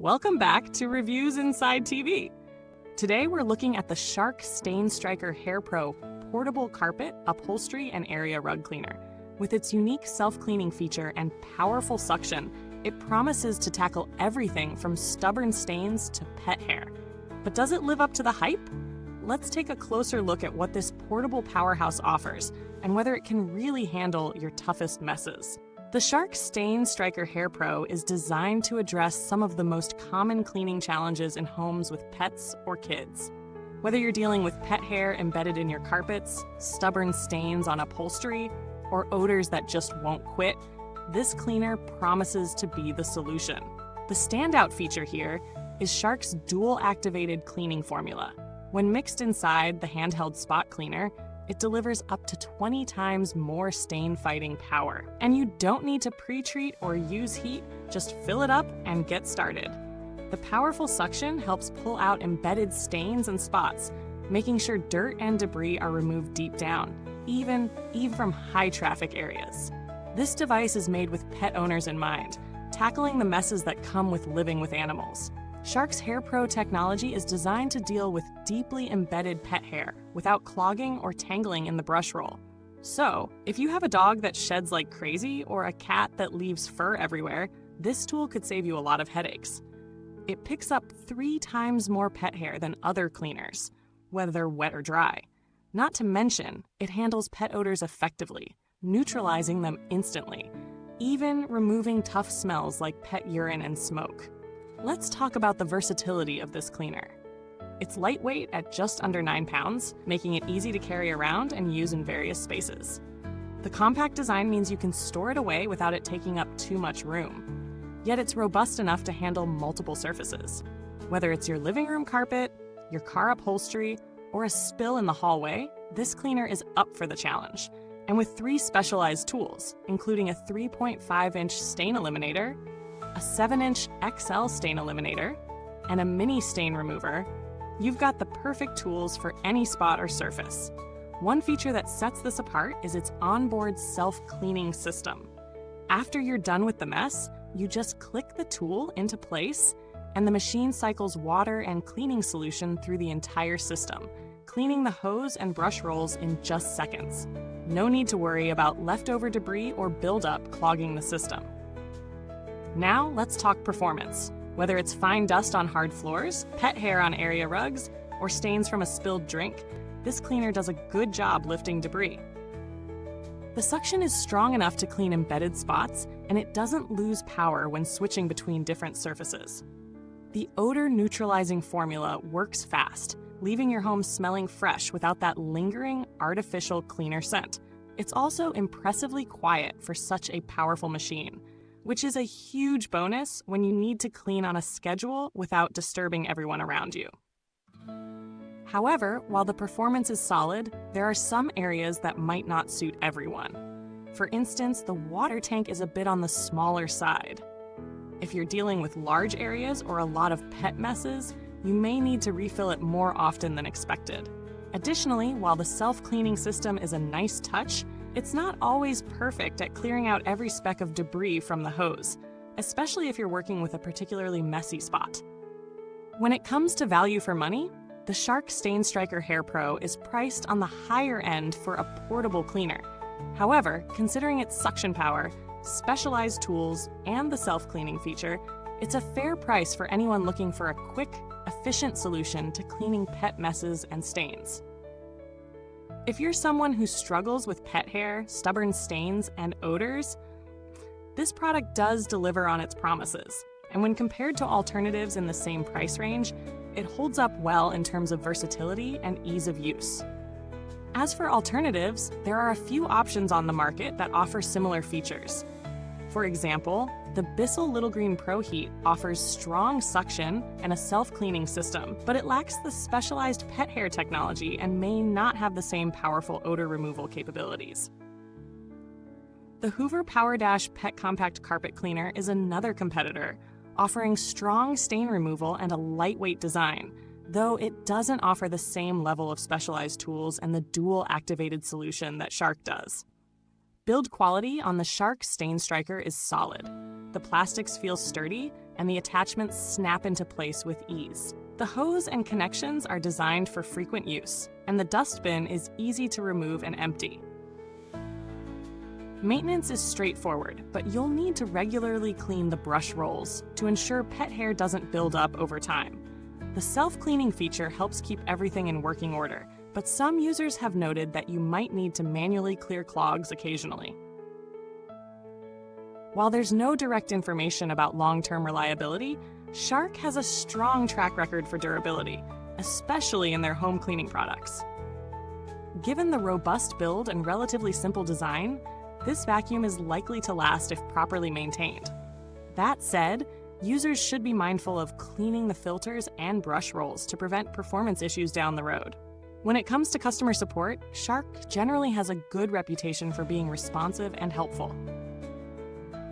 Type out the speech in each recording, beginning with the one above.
Welcome back to Reviewsinsidetv. Today we're looking at the Shark StainStriker HairPro portable carpet, upholstery, and area rug cleaner. With its unique self-cleaning feature and powerful suction, it promises to tackle everything from stubborn stains to pet hair. But does it live up to the hype? Let's take a closer look at what this portable powerhouse offers and whether it can really handle your toughest messes. The Shark StainStriker HairPro is designed to address some of the most common cleaning challenges in homes with pets or kids. Whether you're dealing with pet hair embedded in your carpets, stubborn stains on upholstery, or odors that just won't quit, this cleaner promises to be the solution. The standout feature here is Shark's dual-activated cleaning formula. When mixed inside the handheld spot cleaner, it delivers up to 20 times more stain-fighting power. And you don't need to pre-treat or use heat, just fill it up and get started. The powerful suction helps pull out embedded stains and spots, making sure dirt and debris are removed deep down, even from high-traffic areas. This device is made with pet owners in mind, tackling the messes that come with living with animals. Shark's HairPro technology is designed to deal with deeply embedded pet hair without clogging or tangling in the brush roll. So, if you have a dog that sheds like crazy or a cat that leaves fur everywhere, this tool could save you a lot of headaches. It picks up 3 times more pet hair than other cleaners, whether wet or dry. Not to mention, it handles pet odors effectively, neutralizing them instantly, even removing tough smells like pet urine and smoke. Let's talk about the versatility of this cleaner. It's lightweight at just under 9 pounds, making it easy to carry around and use in various spaces. The compact design means you can store it away without it taking up too much room. Yet it's robust enough to handle multiple surfaces. Whether it's your living room carpet, your car upholstery, or a spill in the hallway, this cleaner is up for the challenge. And with 3 specialized tools, including a 3.5-inch stain eliminator, a 7-inch XL stain eliminator, and a mini stain remover, you've got the perfect tools for any spot or surface. One feature that sets this apart is its onboard self-cleaning system. After you're done with the mess, you just click the tool into place, and the machine cycles water and cleaning solution through the entire system, cleaning the hose and brush rolls in just seconds. No need to worry about leftover debris or buildup clogging the system. Now let's talk performance. Whether it's fine dust on hard floors, pet hair on area rugs, or stains from a spilled drink, this cleaner does a good job lifting debris. The suction is strong enough to clean embedded spots, and it doesn't lose power when switching between different surfaces. The odor neutralizing formula works fast, leaving your home smelling fresh without that lingering, artificial cleaner scent. It's also impressively quiet for such a powerful machine, which is a huge bonus when you need to clean on a schedule without disturbing everyone around you. However, while the performance is solid, there are some areas that might not suit everyone. For instance, the water tank is a bit on the smaller side. If you're dealing with large areas or a lot of pet messes, you may need to refill it more often than expected. Additionally, while the self-cleaning system is a nice touch, it's not always perfect at clearing out every speck of debris from the hose, especially if you're working with a particularly messy spot. When it comes to value for money, the Shark StainStriker HairPro is priced on the higher end for a portable cleaner. However, considering its suction power, specialized tools, and the self-cleaning feature, it's a fair price for anyone looking for a quick, efficient solution to cleaning pet messes and stains. If you're someone who struggles with pet hair, stubborn stains, and odors, this product does deliver on its promises. And when compared to alternatives in the same price range, it holds up well in terms of versatility and ease of use. As for alternatives, there are a few options on the market that offer similar features. For example, the Bissell Little Green Pro Heat offers strong suction and a self-cleaning system, but it lacks the specialized pet hair technology and may not have the same powerful odor removal capabilities. The Hoover Power Dash Pet Compact Carpet Cleaner is another competitor, offering strong stain removal and a lightweight design, though it doesn't offer the same level of specialized tools and the dual-activated solution that Shark does. Build quality on the Shark StainStriker is solid. the plastics feel sturdy, and the attachments snap into place with ease. The hose and connections are designed for frequent use, and the dustbin is easy to remove and empty. Maintenance is straightforward, but you'll need to regularly clean the brush rolls to ensure pet hair doesn't build up over time. The self-cleaning feature helps keep everything in working order, but some users have noted that you might need to manually clear clogs occasionally. While there's no direct information about long-term reliability, Shark has a strong track record for durability, especially in their home cleaning products. Given the robust build and relatively simple design, this vacuum is likely to last if properly maintained. That said, users should be mindful of cleaning the filters and brush rolls to prevent performance issues down the road. When it comes to customer support, Shark generally has a good reputation for being responsive and helpful.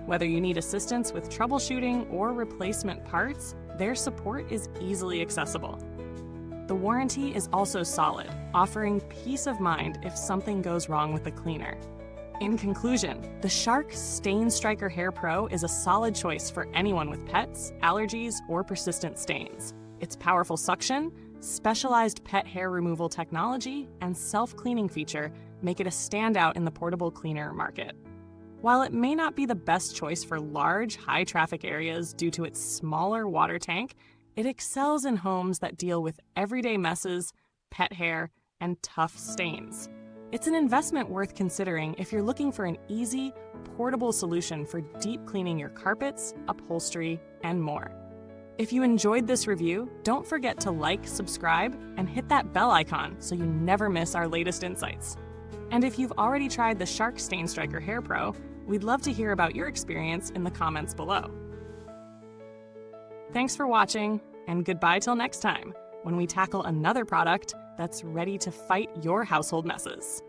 Whether you need assistance with troubleshooting or replacement parts, their support is easily accessible. The warranty is also solid, offering peace of mind if something goes wrong with the cleaner. In conclusion, the Shark StainStriker HairPro is a solid choice for anyone with pets, allergies, or persistent stains. Its powerful suction, specialized pet hair removal technology, and self-cleaning feature make it a standout in the portable cleaner market. While it may not be the best choice for large, high-traffic areas due to its smaller water tank, it excels in homes that deal with everyday messes, pet hair, and tough stains. It's an investment worth considering if you're looking for an easy, portable solution for deep cleaning your carpets, upholstery, and more. If you enjoyed this review, don't forget to like, subscribe, and hit that bell icon so you never miss our latest insights. And if you've already tried the Shark StainStriker HairPro, we'd love to hear about your experience in the comments below. Thanks for watching, and goodbye till next time, when we tackle another product that's ready to fight your household messes.